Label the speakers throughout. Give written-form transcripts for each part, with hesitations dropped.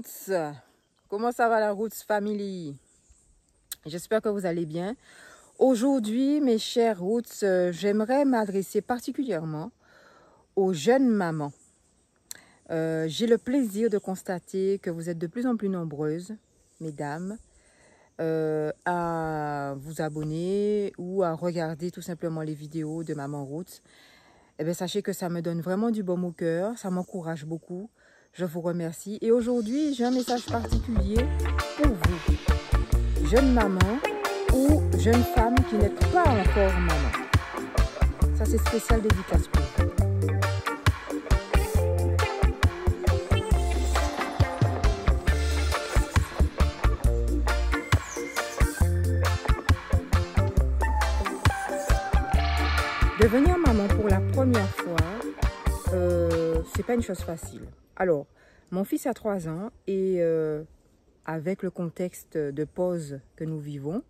Speaker 1: Roots, comment ça va la Roots Family? J'espère que vous allez bien. Aujourd'hui, mes chers Roots, j'aimerais m'adresser particulièrement aux jeunes mamans. J'ai le plaisir de constater que vous êtes de plus en plus nombreuses, mesdames, à vous abonner ou à regarder tout simplement les vidéos de Maman Roots. Eh bien, sachez que ça me donne vraiment du baume au cœur, ça m'encourage beaucoup. Je vous remercie. Et aujourd'hui, j'ai un message particulier pour vous, jeune maman ou jeune femme qui n'est pas encore maman. Ça, c'est spécial dédicace pour vous. Devenir maman pour la première fois, c'est pas une chose facile. Alors, mon fils a 3 ans et avec le contexte de pause que nous vivons,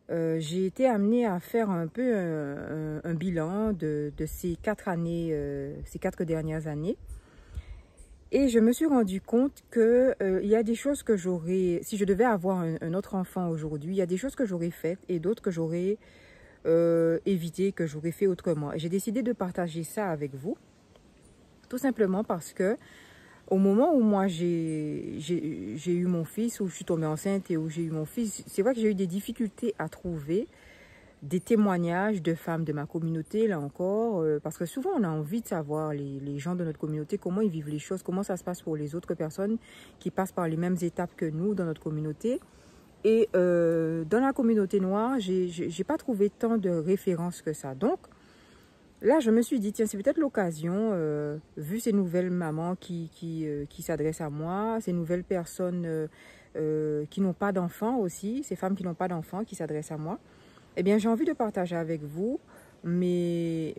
Speaker 1: j'ai été amenée à faire un peu un bilan de ces 4 années, ces 4 dernières années. Et je me suis rendu compte que il y a des choses que j'aurais, si je devais avoir un autre enfant aujourd'hui, il y a des choses que j'aurais faites et d'autres que j'aurais évité, que j'aurais fait autrement. Et j'ai décidé de partager ça avec vous, tout simplement parce que au moment où moi j'ai eu mon fils, où je suis tombée enceinte et où j'ai eu mon fils, c'est vrai que j'ai eu des difficultés à trouver des témoignages de femmes de ma communauté, là encore, parce que souvent on a envie de savoir, les gens de notre communauté, comment ils vivent les choses, comment ça se passe pour les autres personnes qui passent par les mêmes étapes que nous dans notre communauté. Et dans la communauté noire, j'ai pas trouvé tant de références que ça. Donc, là, je me suis dit, tiens, c'est peut-être l'occasion, vu ces nouvelles mamans qui s'adressent à moi, ces nouvelles personnes qui n'ont pas d'enfants aussi, ces femmes qui n'ont pas d'enfants qui s'adressent à moi, eh bien, j'ai envie de partager avec vous mes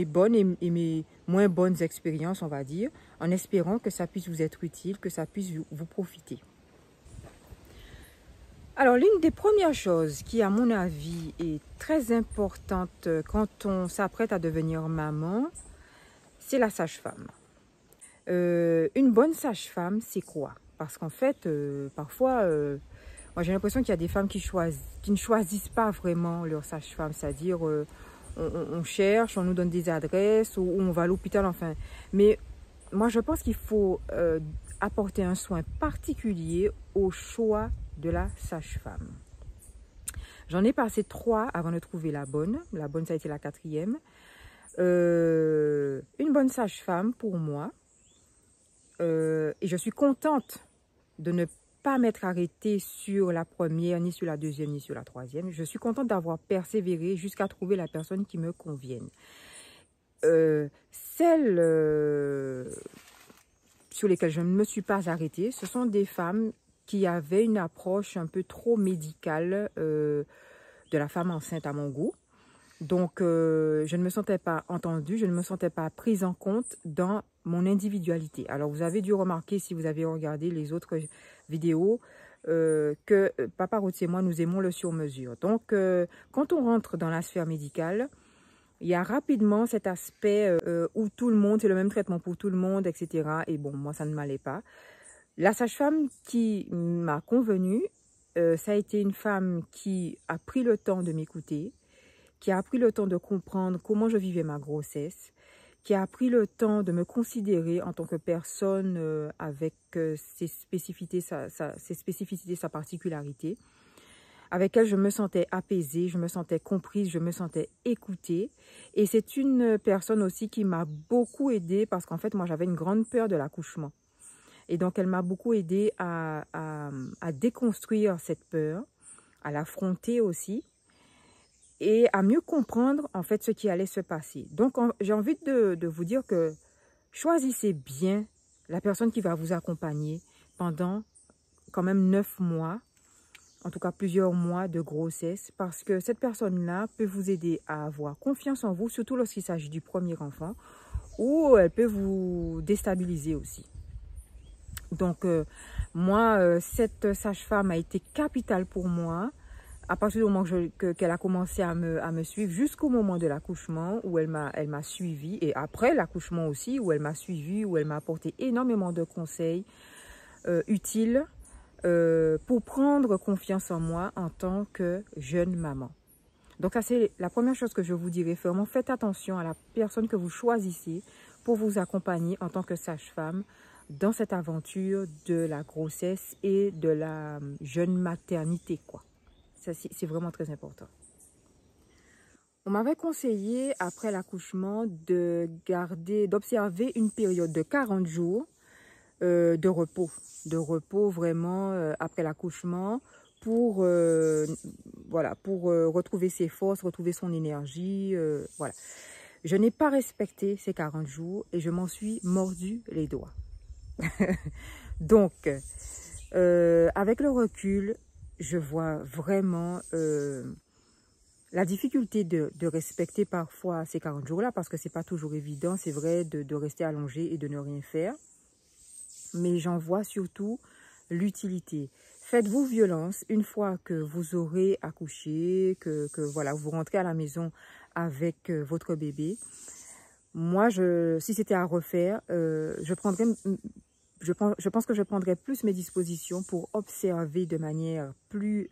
Speaker 1: bonnes et mes moins bonnes expériences, on va dire, en espérant que ça puisse vous être utile, que ça puisse vous profiter. Alors, l'une des premières choses qui, à mon avis, est très importante quand on s'apprête à devenir maman, c'est la sage-femme. Une bonne sage-femme, c'est quoi? Parce qu'en fait, parfois, moi j'ai l'impression qu'il y a des femmes qui ne choisissent pas vraiment leur sage-femme, c'est-à-dire on cherche, on nous donne des adresses ou on va à l'hôpital, enfin. Mais moi, je pense qu'il faut apporter un soin particulier au choix de la sage-femme. J'en ai passé 3 avant de trouver la bonne. La bonne, ça a été la 4e. Une bonne sage-femme pour moi. Et je suis contente de ne pas m'être arrêtée sur la première, ni sur la 2e, ni sur la 3e. Je suis contente d'avoir persévéré jusqu'à trouver la personne qui me convienne. Celles sur lesquelles je ne me suis pas arrêtée, ce sont des femmes qui avaient une approche un peu trop médicale de la femme enceinte à mon goût. Donc, je ne me sentais pas entendue, je ne me sentais pas prise en compte dans mon individualité. Alors, vous avez dû remarquer, si vous avez regardé les autres vidéos, que Papa Roots et moi, nous aimons le sur-mesure. Donc, quand on rentre dans la sphère médicale, il y a rapidement cet aspect où tout le monde, c'est le même traitement pour tout le monde, etc. Et bon, moi, ça ne m'allait pas. La sage-femme qui m'a convenu, ça a été une femme qui a pris le temps de m'écouter, qui a pris le temps de comprendre comment je vivais ma grossesse, qui a pris le temps de me considérer en tant que personne avec ses spécificités, sa particularité, avec elle je me sentais apaisée, je me sentais comprise, je me sentais écoutée. Et c'est une personne aussi qui m'a beaucoup aidée parce qu'en fait, moi, j'avais une grande peur de l'accouchement. Et donc, elle m'a beaucoup aidée à déconstruire cette peur, à l'affronter aussi et à mieux comprendre en fait ce qui allait se passer. Donc, j'ai envie de vous dire que choisissez bien la personne qui va vous accompagner pendant quand même 9 mois, en tout cas plusieurs mois de grossesse, parce que cette personne-là peut vous aider à avoir confiance en vous, surtout lorsqu'il s'agit du premier enfant, ou elle peut vous déstabiliser aussi. Donc, moi, cette sage-femme a été capitale pour moi à partir du moment qu'elle a commencé à me suivre jusqu'au moment de l'accouchement où elle m'a suivi et après l'accouchement aussi où elle m'a suivi, où elle m'a apporté énormément de conseils, utile pour prendre confiance en moi en tant que jeune maman. Donc ça, c'est la première chose que je vous dirais. Vraiment, faites attention à la personne que vous choisissez pour vous accompagner en tant que sage-femme dans cette aventure de la grossesse et de la jeune maternité, quoi. Ça, c'est vraiment très important. On m'avait conseillé, après l'accouchement, d'observer une période de 40 jours de repos. De repos vraiment après l'accouchement pour, voilà, pour retrouver ses forces, retrouver son énergie. Voilà. Je n'ai pas respecté ces 40 jours et je m'en suis mordu les doigts. Donc, avec le recul, je vois vraiment la difficulté de respecter parfois ces 40 jours-là, parce que c'est pas toujours évident, c'est vrai, de rester allongé et de ne rien faire. Mais j'en vois surtout l'utilité. Faites-vous violence une fois que vous aurez accouché, que voilà, vous rentrez à la maison avec votre bébé. Moi, si c'était à refaire, je pense que je prendrais plus mes dispositions pour observer de manière plus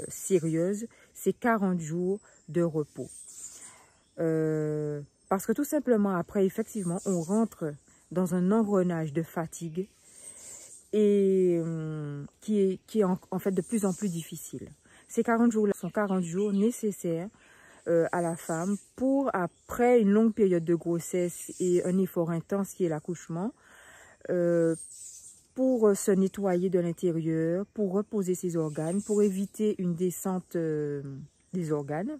Speaker 1: sérieuse ces 40 jours de repos. Parce que tout simplement, après, effectivement, on rentre dans un engrenage de fatigue et qui est en fait de plus en plus difficile. Ces 40 jours-là sont 40 jours nécessaires à la femme pour, après une longue période de grossesse et un effort intense qui est l'accouchement, pour se nettoyer de l'intérieur, pour reposer ses organes, pour éviter une descente des organes.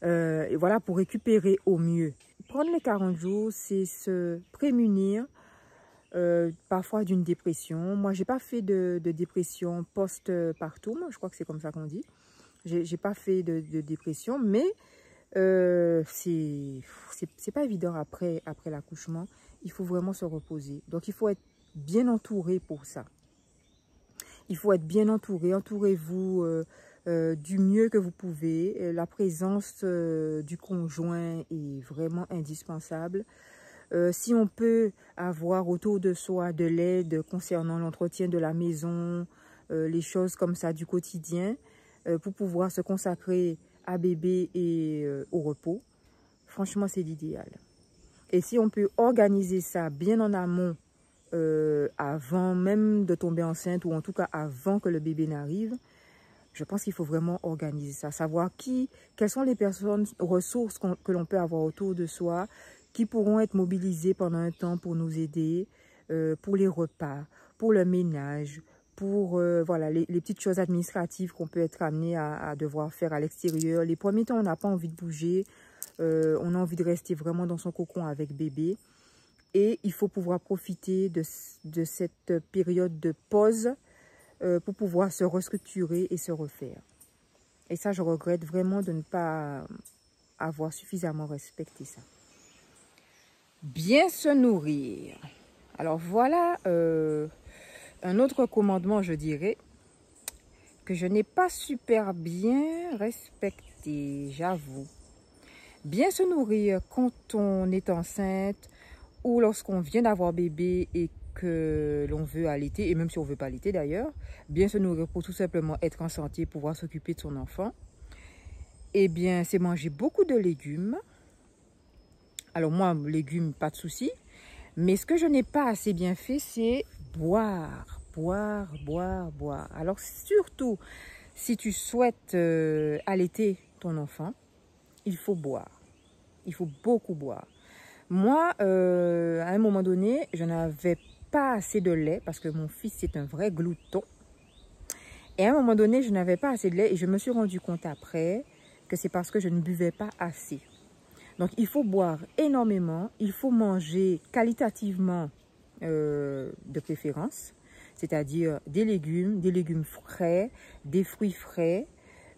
Speaker 1: Et voilà, pour récupérer au mieux. Prendre les 40 jours, c'est se prémunir parfois d'une dépression. Moi, j'ai pas fait de dépression post-partum, je crois que c'est comme ça qu'on dit. J'ai pas fait de dépression, mais c'est pas évident après l'accouchement. Il faut vraiment se reposer. Donc, il faut être bien entouré pour ça. Il faut être bien entouré. Entourez-vous du mieux que vous pouvez. La présence du conjoint est vraiment indispensable. Si on peut avoir autour de soi de l'aide concernant l'entretien de la maison, les choses comme ça du quotidien, pour pouvoir se consacrer à bébé et au repos, franchement, c'est l'idéal. Et si on peut organiser ça bien en amont, avant même de tomber enceinte, ou en tout cas avant que le bébé n'arrive, je pense qu'il faut vraiment organiser ça. Savoir quelles sont les personnes, ressources que l'on peut avoir autour de soi, qui pourront être mobilisées pendant un temps pour nous aider, pour les repas, pour le ménage, pour voilà, les petites choses administratives qu'on peut être amené à devoir faire à l'extérieur. Les premiers temps, on n'a pas envie de bouger. On a envie de rester vraiment dans son cocon avec bébé. Et il faut pouvoir profiter de cette période de pause pour pouvoir se restructurer et se refaire. Et ça, je regrette vraiment de ne pas avoir suffisamment respecté ça. Bien se nourrir. Alors voilà un autre commandement, je dirais, que je n'ai pas super bien respecté, j'avoue. Bien se nourrir quand on est enceinte ou lorsqu'on vient d'avoir bébé et que l'on veut allaiter, et même si on ne veut pas allaiter d'ailleurs, bien se nourrir pour tout simplement être en santé, pouvoir s'occuper de son enfant, eh bien, c'est manger beaucoup de légumes. Alors moi, légumes, pas de souci. Mais ce que je n'ai pas assez bien fait, c'est boire. Alors surtout, si tu souhaites allaiter ton enfant, il faut boire. Il faut beaucoup boire. Moi, à un moment donné, je n'avais pas assez de lait parce que mon fils c'est un vrai glouton. Et à un moment donné, je n'avais pas assez de lait et je me suis rendu compte après que c'est parce que je ne buvais pas assez. Donc, il faut boire énormément, il faut manger qualitativement de préférence, c'est-à-dire des légumes frais, des fruits frais,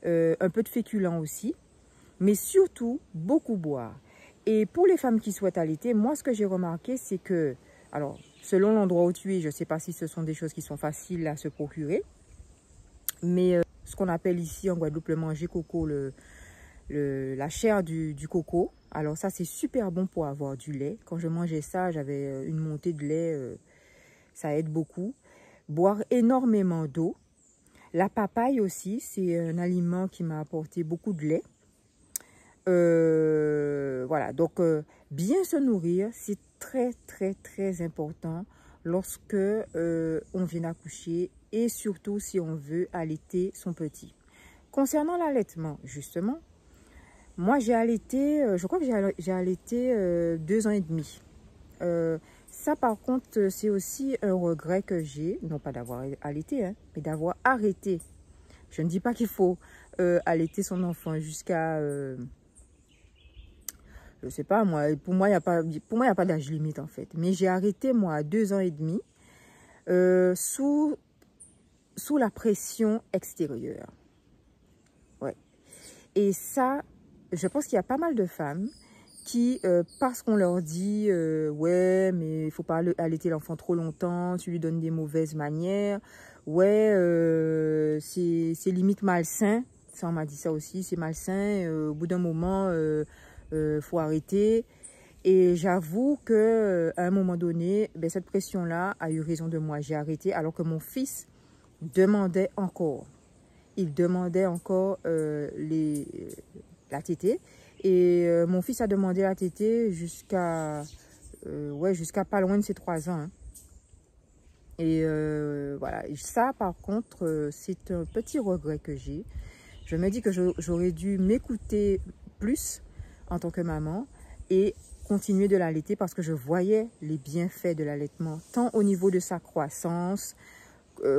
Speaker 1: un peu de féculents aussi, mais surtout beaucoup boire. Et pour les femmes qui souhaitent allaiter, moi, ce que j'ai remarqué, c'est que, alors, selon l'endroit où tu es, je ne sais pas si ce sont des choses qui sont faciles à se procurer, mais ce qu'on appelle ici en Guadeloupe le manger coco, la chair du coco. Alors ça, c'est super bon pour avoir du lait. Quand je mangeais ça, j'avais une montée de lait ça aide beaucoup. Boire énormément d'eau. La papaye aussi, c'est un aliment qui m'a apporté beaucoup de lait. Voilà, donc bien se nourrir, c'est très important lorsque on vient d'accoucher et surtout si on veut allaiter son petit. Concernant l'allaitement, justement, moi j'ai allaité, je crois que j'ai allaité 2 ans et demi. Ça par contre, c'est aussi un regret que j'ai, non pas d'avoir allaité, hein, mais d'avoir arrêté. Je ne dis pas qu'il faut allaiter son enfant jusqu'à... je sais pas, moi, pour moi, il n'y a pas d'âge limite, en fait. Mais j'ai arrêté, moi, à 2 ans et demi, sous la pression extérieure. Ouais. Et ça, je pense qu'il y a pas mal de femmes qui, parce qu'on leur dit, ouais, mais il ne faut pas allaiter l'enfant trop longtemps, tu lui donnes des mauvaises manières, ouais, c'est limite malsain. Ça, on m'a dit ça aussi, c'est malsain. Au bout d'un moment... faut arrêter. Et j'avoue que à un moment donné, ben, cette pression-là a eu raison de moi. J'ai arrêté alors que mon fils demandait encore. Il demandait encore la tétée. Et mon fils a demandé la tétée jusqu'à jusqu'à pas loin de ses 3 ans. Hein. Et voilà. Et ça, par contre, c'est un petit regret que j'ai. Je me dis que j'aurais dû m'écouter plus en tant que maman et continuer de l'allaiter parce que je voyais les bienfaits de l'allaitement, tant au niveau de sa croissance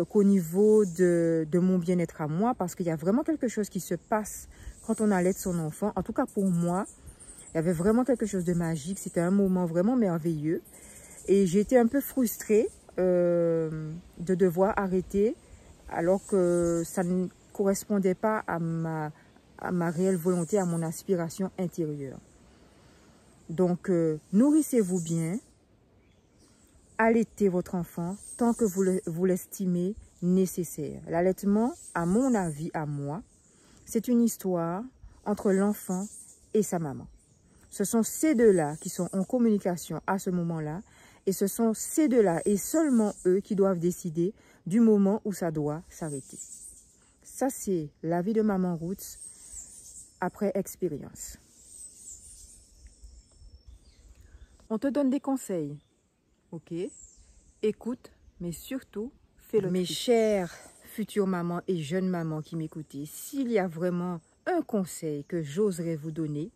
Speaker 1: qu'au niveau de mon bien-être à moi, parce qu'il y a vraiment quelque chose qui se passe quand on allaite son enfant. En tout cas pour moi, il y avait vraiment quelque chose de magique, c'était un moment vraiment merveilleux et j'ai été un peu frustrée de devoir arrêter alors que ça ne correspondait pas à ma réelle volonté, à mon aspiration intérieure. Donc, nourrissez-vous bien, allaitez votre enfant tant que vous l'estimez nécessaire. L'allaitement, à mon avis, à moi, c'est une histoire entre l'enfant et sa maman. Ce sont ces deux-là qui sont en communication à ce moment-là et ce sont ces deux-là et seulement eux qui doivent décider du moment où ça doit s'arrêter. Ça, c'est la vie de Maman Roots après expérience. On te donne des conseils, ok? Écoute, mais surtout, fais-le. Mes chères futures mamans et jeunes mamans qui m'écoutez, s'il y a vraiment un conseil que j'oserais vous donner,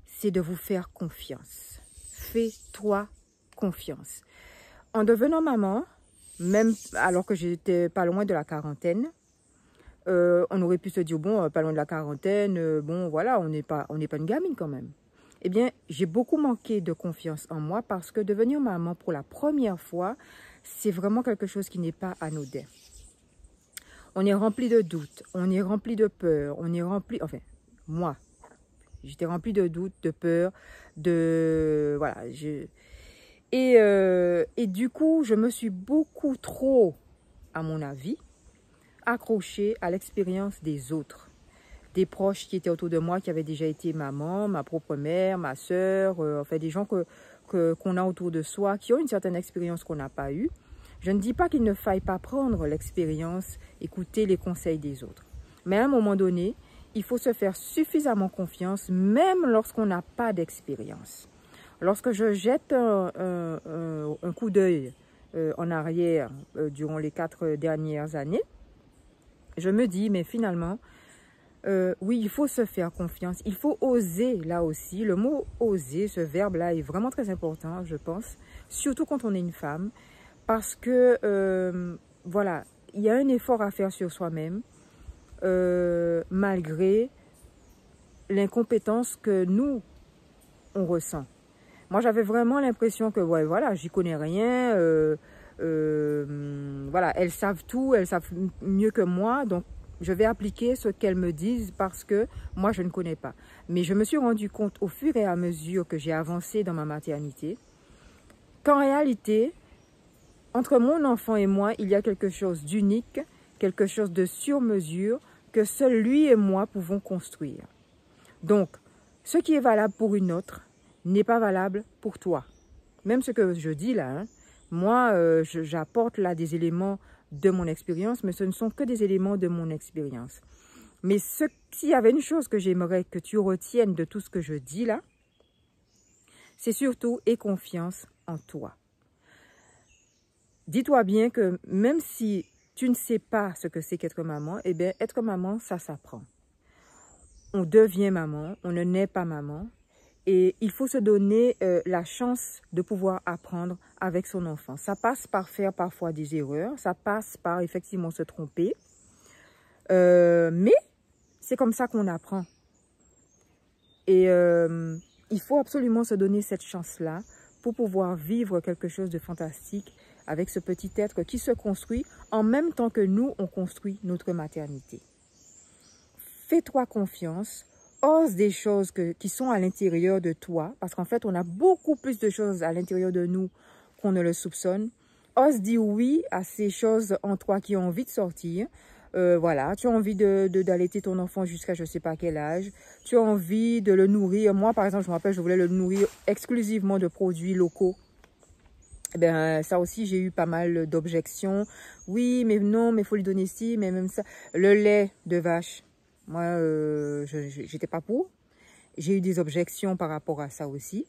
Speaker 1: c'est de vous faire confiance. Fais-toi confiance. En devenant maman, même alors que j'étais pas loin de la quarantaine, on aurait pu se dire, bon, pas loin de la quarantaine, bon, voilà, on n'est pas une gamine quand même. Eh bien, j'ai beaucoup manqué de confiance en moi parce que devenir maman pour la première fois, c'est vraiment quelque chose qui n'est pas anodin. On est rempli de doutes, on est rempli de peur, on est rempli, enfin, moi, j'étais rempli de doutes, de peur, voilà, et du coup, je me suis beaucoup trop, à mon avis, accrochée à l'expérience des autres. Des proches qui étaient autour de moi, qui avaient déjà été maman, ma propre mère, ma soeur, enfin des gens qu'on a autour de soi, qui ont une certaine expérience qu'on n'a pas eue. Je ne dis pas qu'il ne faille pas prendre l'expérience, écouter les conseils des autres. Mais à un moment donné, il faut se faire suffisamment confiance, même lorsqu'on n'a pas d'expérience. Lorsque je jette un coup d'œil en arrière durant les 4 dernières années, je me dis, mais finalement, oui, il faut se faire confiance. Il faut oser, là aussi. Le mot « oser », ce verbe-là est vraiment très important, je pense. Surtout quand on est une femme. Parce que, voilà, il y a un effort à faire sur soi-même. Malgré l'incompétence que nous, on ressent. Moi, j'avais vraiment l'impression que, ouais, voilà, j'y connais rien. Voilà, elles savent tout, elles savent mieux que moi. Donc, je vais appliquer ce qu'elles me disent parce que moi, je ne connais pas. Mais je me suis rendu compte au fur et à mesure que j'ai avancé dans ma maternité qu'en réalité, entre mon enfant et moi, il y a quelque chose d'unique, quelque chose de sur-mesure que seul lui et moi pouvons construire. Donc, ce qui est valable pour une autre n'est pas valable pour toi. Même ce que je dis là, hein, Moi, j'apporte là des éléments de mon expérience, mais ce ne sont que des éléments de mon expérience. Mais s'il y avait une chose que j'aimerais que tu retiennes de tout ce que je dis là, c'est surtout aie confiance en toi. Dis-toi bien que même si tu ne sais pas ce que c'est qu'être maman, eh bien, être maman, ça s'apprend. On devient maman, on ne naît pas maman. Et il faut se donner la chance de pouvoir apprendre avec son enfant. Ça passe par faire parfois des erreurs, ça passe par effectivement se tromper. Mais c'est comme ça qu'on apprend. Et il faut absolument se donner cette chance-là pour pouvoir vivre quelque chose de fantastique avec ce petit être qui se construit en même temps que nous, on construit notre maternité. Fais-toi confiance, ose des choses qui sont à l'intérieur de toi, parce qu'en fait, on a beaucoup plus de choses à l'intérieur de nous qu'on ne le soupçonne. Ose dire oui à ces choses en toi qui ont envie de sortir. Voilà, tu as envie d'allaiter ton enfant jusqu'à je ne sais pas quel âge. Tu as envie de le nourrir. Moi, par exemple, je me rappelle, je voulais le nourrir exclusivement de produits locaux. Eh bien, ça aussi, j'ai eu pas mal d'objections. Oui, mais non, mais il faut lui donner ci, mais même ça. Le lait de vache, moi, j'étais pas pour. J'ai eu des objections par rapport à ça aussi.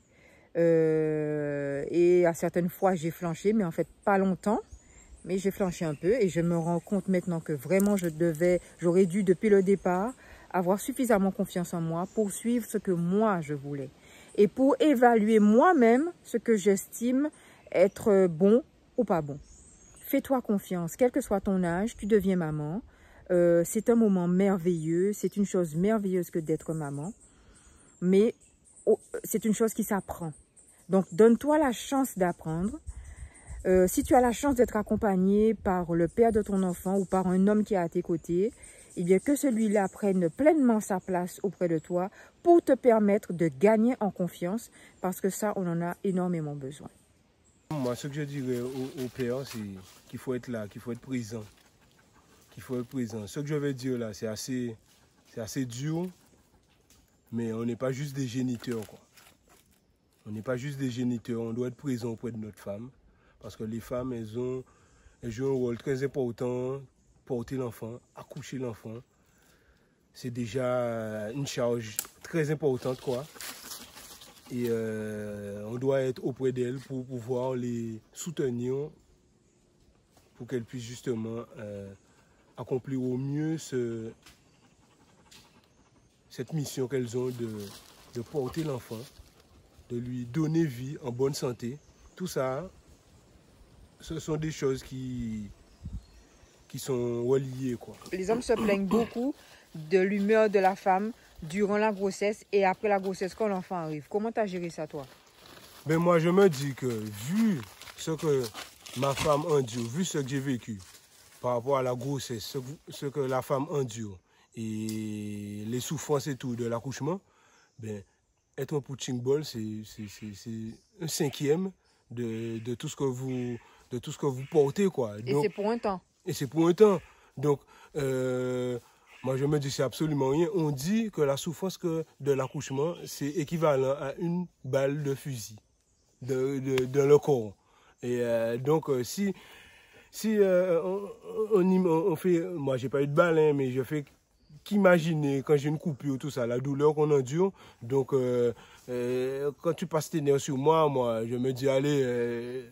Speaker 1: Et à certaines fois, j'ai flanché, mais en fait, pas longtemps. Mais j'ai flanché un peu et je me rends compte maintenant que vraiment, j'aurais dû, depuis le départ, avoir suffisamment confiance en moi pour suivre ce que moi, je voulais. Et pour évaluer moi-même ce que j'estime être bon ou pas bon. Fais-toi confiance, quel que soit ton âge, tu deviens maman. C'est un moment merveilleux, c'est une chose merveilleuse que d'être maman. Mais c'est une chose qui s'apprend. Donc, donne-toi la chance d'apprendre. Si tu as la chance d'être accompagné par le père de ton enfant ou par un homme qui est à tes côtés, eh bien que celui-là prenne pleinement sa place auprès de toi pour te permettre de gagner en confiance parce que ça, on en a énormément besoin.
Speaker 2: Moi, ce que je dirais au père, c'est qu'il faut être là, qu'il faut être présent. Qu'il faut être présent. Ce que je vais dire là, c'est assez dur, mais on n'est pas juste des géniteurs, quoi. On n'est pas juste des géniteurs, on doit être présent auprès de notre femme. Parce que les femmes, elles jouent un rôle très important, porter l'enfant, accoucher l'enfant. C'est déjà une charge très importante, quoi. Et on doit être auprès d'elles pour pouvoir les soutenir, pour qu'elles puissent justement accomplir au mieux cette mission qu'elles ont de porter l'enfant, de lui donner vie en bonne santé. Tout ça, ce sont des choses qui sont reliées, quoi.
Speaker 1: Les hommes se plaignent beaucoup de l'humeur de la femme durant la grossesse et après la grossesse quand l'enfant arrive. Comment tu as géré ça, toi?
Speaker 2: Ben moi, je me dis que vu ce que ma femme endure, vu ce que j'ai vécu par rapport à la grossesse, ce que la femme endure et les souffrances et tout de l'accouchement, ben, être un punching ball, c'est un cinquième de tout ce que vous portez, quoi.
Speaker 1: Et c'est pour un temps.
Speaker 2: Et c'est pour un temps. Donc, moi, je me dis, c'est absolument rien. On dit que la souffrance de l'accouchement, c'est équivalent à une balle de fusil dans le corps. Et donc, si on fait... Moi, j'ai pas eu de balle, hein, mais je fais qu'imaginer quand j'ai une coupure, tout ça, la douleur qu'on endure. Donc, quand tu passes tes nerfs sur moi, je me dis, allez,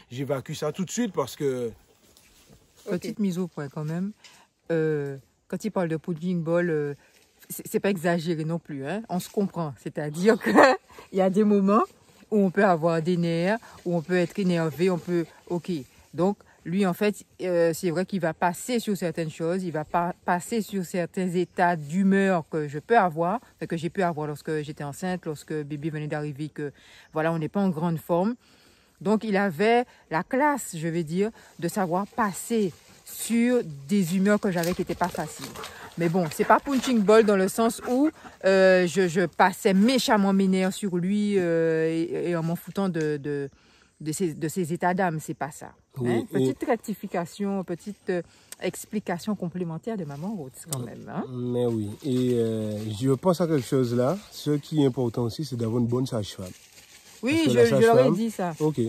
Speaker 2: j'évacue ça tout de suite parce que...
Speaker 1: Petite mise au point quand même. Quand il parle de punching ball, c'est pas exagéré non plus. Hein? On se comprend. C'est-à-dire qu'il y a des moments où on peut avoir des nerfs, où on peut être énervé, on peut... Ok. Donc, lui, en fait, c'est vrai qu'il va passer sur certaines choses, il va passer sur certains états d'humeur que je peux avoir, que j'ai pu avoir lorsque j'étais enceinte, lorsque bébé venait d'arriver, que voilà, on n'est pas en grande forme. Donc, il avait la classe, je vais dire, de savoir passer sur des humeurs que j'avais qui n'étaient pas faciles. Mais bon, c'est pas punching ball dans le sens où je passais méchamment mes nerfs sur lui et en m'en foutant de ses états d'âme, c'est pas ça.
Speaker 2: Oui,
Speaker 1: Hein? Petite rectification, petite explication complémentaire de Maman Rhodes quand même. Hein?
Speaker 2: Mais oui, et je pense à quelque chose là. Ce qui est important aussi, c'est d'avoir une bonne sage-femme.
Speaker 1: Oui, je leur ai dit ça.
Speaker 2: Ok.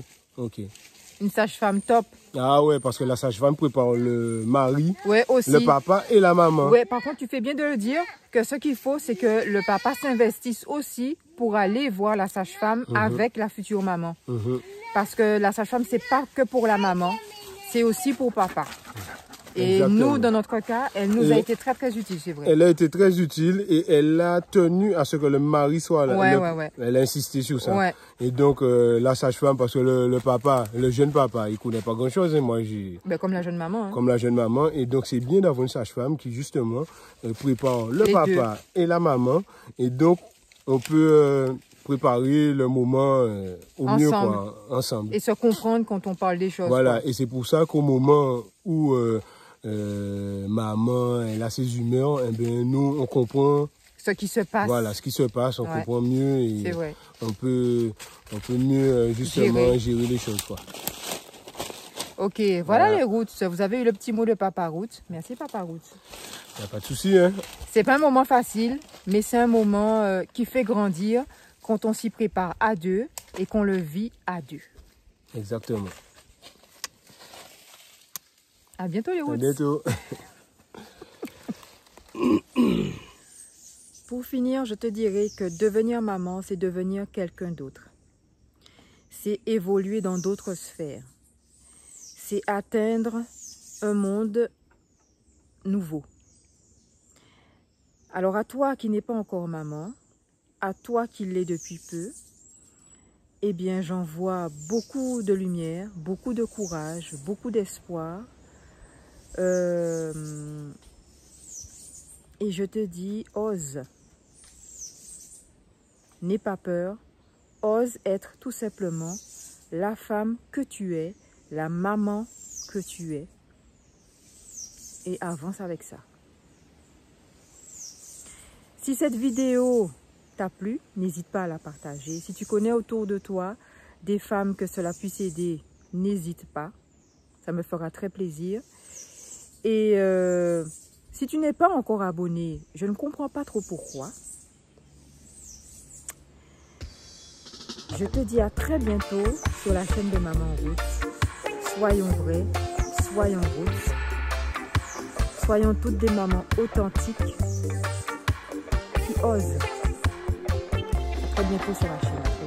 Speaker 1: une sage-femme top.
Speaker 2: Ah ouais, parce que la sage-femme prépare le mari,
Speaker 1: Ouais, aussi.
Speaker 2: le papa et la maman.
Speaker 1: Ouais, par contre, tu fais bien de le dire que ce qu'il faut, c'est que le papa s'investisse aussi pour aller voir la sage-femme avec la future maman. Parce que la sage-femme, c'est pas que pour la maman, c'est aussi pour papa. Et
Speaker 2: Exactement.
Speaker 1: nous, dans notre cas, elle nous a été très très utile, c'est vrai.
Speaker 2: Elle a été très utile et elle a tenu à ce que le mari soit là.
Speaker 1: Ouais.
Speaker 2: Elle a insisté sur ça.
Speaker 1: Ouais.
Speaker 2: Et donc, la sage-femme, parce que le papa, le jeune papa, il connaît pas grand-chose. Hein. Moi,
Speaker 1: Ben, comme la jeune maman. Hein.
Speaker 2: Comme la jeune maman. Et donc, c'est bien d'avoir une sage-femme qui, justement, prépare le papa et la maman. Et donc, on peut préparer le moment au mieux, quoi, ensemble.
Speaker 1: Et se comprendre quand on parle des choses.
Speaker 2: Voilà.
Speaker 1: Quoi.
Speaker 2: Et c'est pour ça qu'au moment où maman, elle a ses humeurs, eh bien, nous, on comprend
Speaker 1: ce qui se passe.
Speaker 2: Voilà, ce qui se passe, on comprend mieux et
Speaker 1: vrai.
Speaker 2: on peut mieux, justement, gérer les choses, quoi.
Speaker 1: Ok, voilà les Roots. Vous avez eu le petit mot de Papa Roots. Merci Papa Roots.
Speaker 2: Il n'y a pas de souci, hein.
Speaker 1: C'est pas un moment facile, mais c'est un moment qui fait grandir quand on s'y prépare à deux et qu'on le vit à deux.
Speaker 2: Exactement.
Speaker 1: À bientôt les Roots.
Speaker 2: À bientôt.
Speaker 1: Pour finir, je te dirais que devenir maman, c'est devenir quelqu'un d'autre. C'est évoluer dans d'autres sphères. C'est atteindre un monde nouveau. Alors à toi qui n'es pas encore maman, à toi qui l'es depuis peu, eh bien j'envoie beaucoup de lumière, beaucoup de courage, beaucoup d'espoir. Et je te dis, ose. N'aie pas peur. Ose être tout simplement la femme que tu es, la maman que tu es. Et avance avec ça. Si cette vidéo t'a plu, n'hésite pas à la partager. Si tu connais autour de toi des femmes que cela puisse aider, n'hésite pas. Ça me fera très plaisir. Et si tu n'es pas encore abonné, je ne comprends pas trop pourquoi. Je te dis à très bientôt sur la chaîne de Maman Roots. Soyons vrais, soyons roots. Soyons toutes des mamans authentiques qui osent. À très bientôt sur la chaîne.